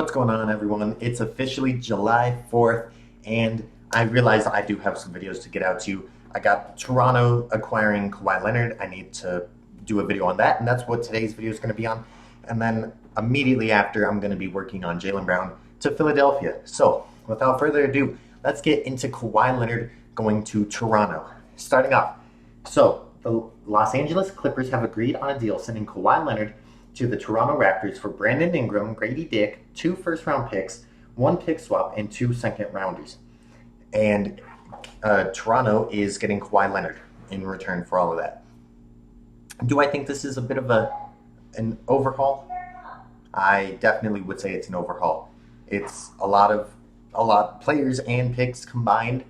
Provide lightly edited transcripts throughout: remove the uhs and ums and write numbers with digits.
What's going on, everyone? It's officially July 4th, and I realize I do have some videos to get out to you. I got Toronto acquiring Kawhi Leonard. I need to do a video on that, and that's what today's video is going to be on. And then immediately after, I'm going to be working on Jaylen Brown to Philadelphia. So, without further ado, let's get into Kawhi Leonard going to Toronto. Starting off, the Los Angeles Clippers have agreed on a deal sending Kawhi Leonard to the Toronto Raptors for Brandon Ingram, Grady Dick, 2 first-round picks, 1 pick swap, and 2 second-rounders. And Toronto is getting Kawhi Leonard in return for all of that. Do I think this is a bit of an overhaul? I definitely would say it's an overhaul. It's a lot of players and picks combined,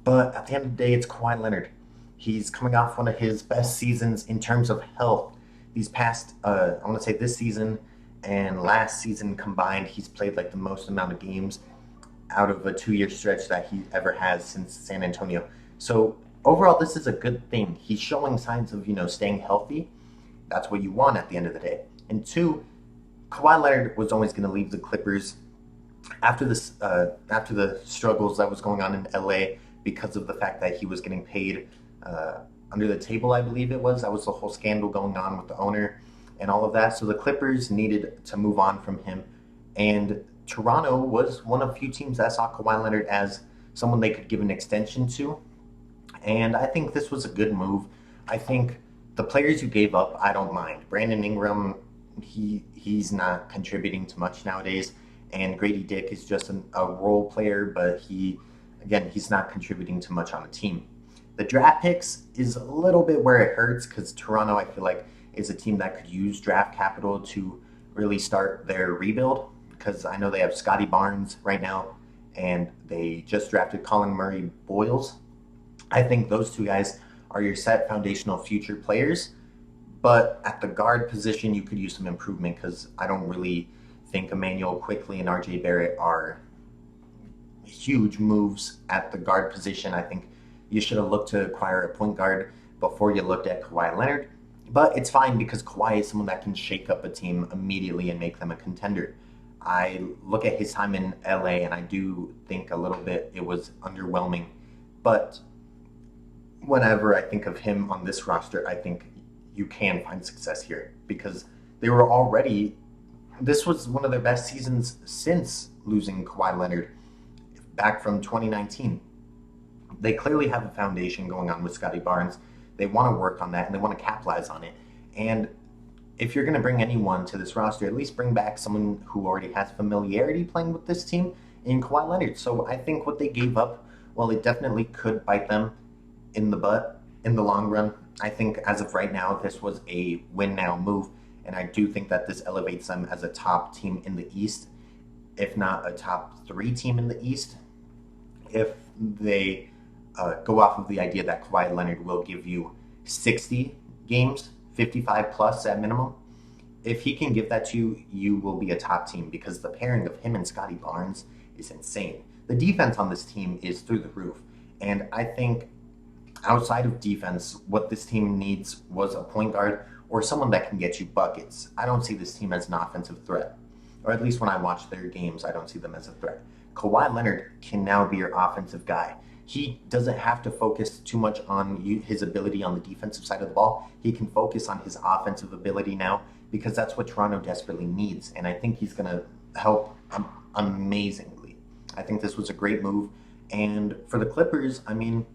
but at the end of the day, it's Kawhi Leonard. He's coming off one of his best seasons in terms of health. These past, I want to say this season and last season combined, he's played like the most amount of games out of a 2-year stretch that he ever has since San Antonio. So overall, this is a good thing. He's showing signs of, staying healthy. That's what you want at the end of the day. And 2, Kawhi Leonard was always going to leave the Clippers after the struggles that was going on in LA because of the fact that he was getting paid under the table, I believe it was. That was the whole scandal going on with the owner and all of that. So the Clippers needed to move on from him. And Toronto was one of few teams that saw Kawhi Leonard as someone they could give an extension to. And I think this was a good move. I think the players you gave up, I don't mind. Brandon Ingram, he's not contributing to much nowadays. And Grady Dick is just a role player, but he's not contributing to much on the team. The draft picks is a little bit where it hurts because Toronto, I feel like, is a team that could use draft capital to really start their rebuild, because I know they have Scotty Barnes right now, and they just drafted Colin Murray Boyles. I think those 2 guys are your set foundational future players, but at the guard position, you could use some improvement because I don't really think Emmanuel Quickley and RJ Barrett are huge moves at the guard position. I think you should have looked to acquire a point guard before you looked at Kawhi Leonard. But it's fine because Kawhi is someone that can shake up a team immediately and make them a contender. I look at his time in LA and I do think a little bit it was underwhelming. But whenever I think of him on this roster, I think you can find success here because this was one of their best seasons since losing Kawhi Leonard back from 2019. They clearly have a foundation going on with Scotty Barnes. They want to work on that, and they want to capitalize on it. And if you're going to bring anyone to this roster, at least bring back someone who already has familiarity playing with this team in Kawhi Leonard. So I think what they gave up, well, it definitely could bite them in the butt in the long run. I think as of right now, this was a win-now move, and I do think that this elevates them as a top team in the East, if not a top 3 team in the East, if they go off of the idea that Kawhi Leonard will give you 60 games, 55 plus at minimum. If he can give that to you, you will be a top team because the pairing of him and Scotty Barnes is insane. The defense on this team is through the roof. And I think outside of defense, what this team needs was a point guard or someone that can get you buckets. I don't see this team as an offensive threat. Or at least when I watch their games, I don't see them as a threat. Kawhi Leonard can now be your offensive guy. He doesn't have to focus too much on his ability on the defensive side of the ball. He can focus on his offensive ability now because that's what Toronto desperately needs. And I think he's going to help amazingly. I think this was a great move. And for the Clippers, I mean,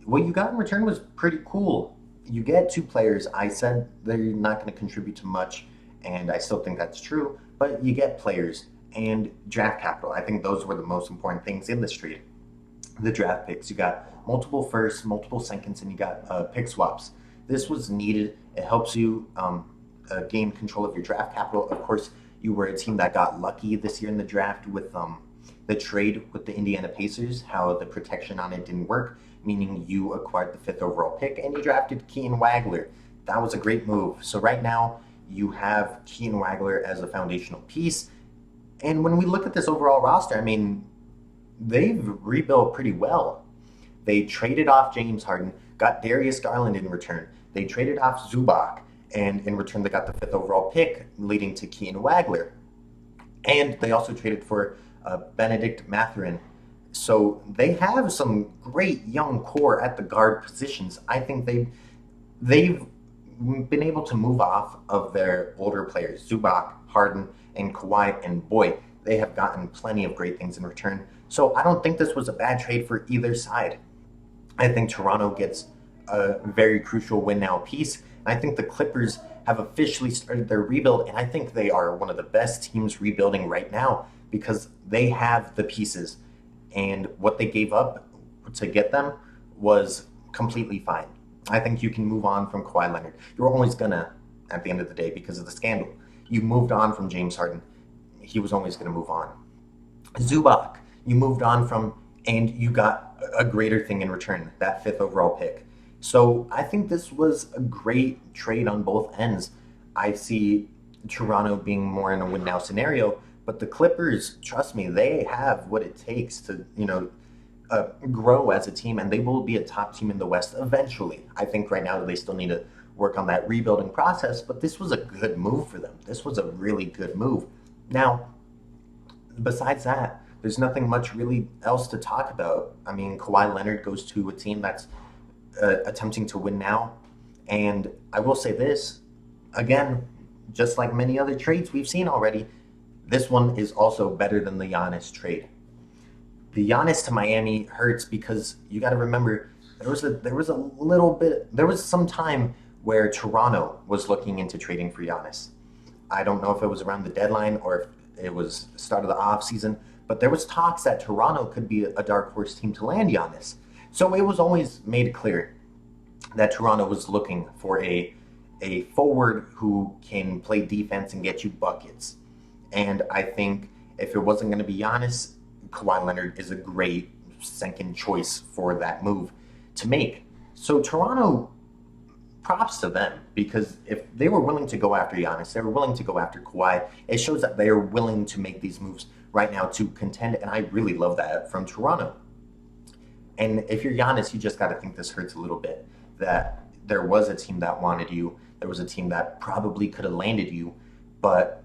what you got in return was pretty cool. You get 2 players. I said they're not going to contribute to much, and I still think that's true. But you get players and draft capital. I think those were the most important things in this trade. The draft picks. You got multiple firsts, multiple seconds, and you got pick swaps. This was needed. It helps you gain control of your draft capital. Of course, you were a team that got lucky this year in the draft with the trade with the Indiana Pacers, how the protection on it didn't work, meaning you acquired the 5th overall pick and you drafted Keaton Wagler. That was a great move. So right now, you have Keaton Wagler as a foundational piece. And when we look at this overall roster, I mean, they've rebuilt pretty well. They traded off James Harden, got Darius Garland in return. They traded off Zubac, and in return they got the 5th overall pick, leading to Keaton Wagler. And they also traded for Benedict Mathurin. So they have some great young core at the guard positions. I think they've been able to move off of their older players, Zubac, Harden, and Kawhi, and boy, they have gotten plenty of great things in return. So I don't think this was a bad trade for either side. I think Toronto gets a very crucial win now piece. And I think the Clippers have officially started their rebuild, and I think they are one of the best teams rebuilding right now because they have the pieces. And what they gave up to get them was completely fine. I think you can move on from Kawhi Leonard. You're always gonna, at the end of the day, because of the scandal. You moved on from James Harden. He was always gonna move on. Zubac, you moved on from, and you got a greater thing in return, that 5th overall pick. So I think this was a great trade on both ends. I see Toronto being more in a win now scenario, but the Clippers, trust me, they have what it takes to, grow as a team, and they will be a top team in the West eventually. I think right now they still need to work on that rebuilding process, but this was a good move for them. This was a really good move. Now, besides that, there's nothing much really else to talk about. I mean, Kawhi Leonard goes to a team that's attempting to win now. And I will say this, again, just like many other trades we've seen already, this one is also better than the Giannis trade. The Giannis to Miami hurts because you got to remember there was some time where Toronto was looking into trading for Giannis. I don't know if it was around the deadline or if it was start of the offseason, but there was talks that Toronto could be a dark horse team to land Giannis. So it was always made clear that Toronto was looking for a forward who can play defense and get you buckets. And I think if it wasn't going to be Giannis, Kawhi Leonard is a great second choice for that move to make. So Toronto, props to them, because if they were willing to go after Giannis, they were willing to go after Kawhi, it shows that they are willing to make these moves right now to contend, and I really love that from Toronto. And if you're Giannis, you just got to think this hurts a little bit, that there was a team that wanted you, there was a team that probably could have landed you, but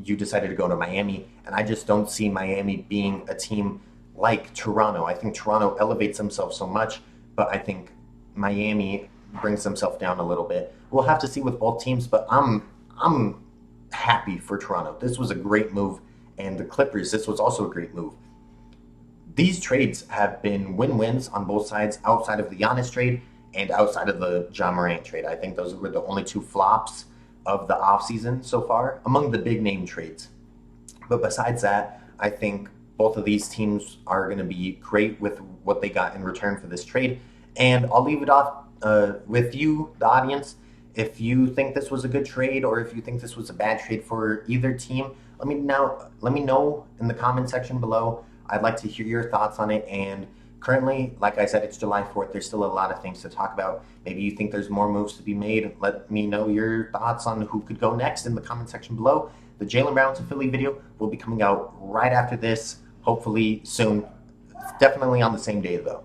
you decided to go to Miami, and I just don't see Miami being a team like Toronto. I think Toronto elevates themselves so much, but I think Miami brings themselves down a little bit. We'll have to see with both teams, but I'm happy for Toronto. This was a great move, and the Clippers, this was also a great move. These trades have been win-wins on both sides outside of the Giannis trade and outside of the Ja Morant trade. I think those were the only two flops of the offseason so far among the big name trades. But besides that, I think both of these teams are going to be great with what they got in return for this trade. And I'll leave it off with you, the audience. If you think this was a good trade or if you think this was a bad trade for either team, let me know in the comment section below. I'd like to hear your thoughts on it. And currently, like I said, it's July 4th. There's still a lot of things to talk about. Maybe you think there's more moves to be made. Let me know your thoughts on who could go next in the comment section below. The Jaylen Brown to Philly video will be coming out right after this, hopefully soon. Definitely on the same day, though.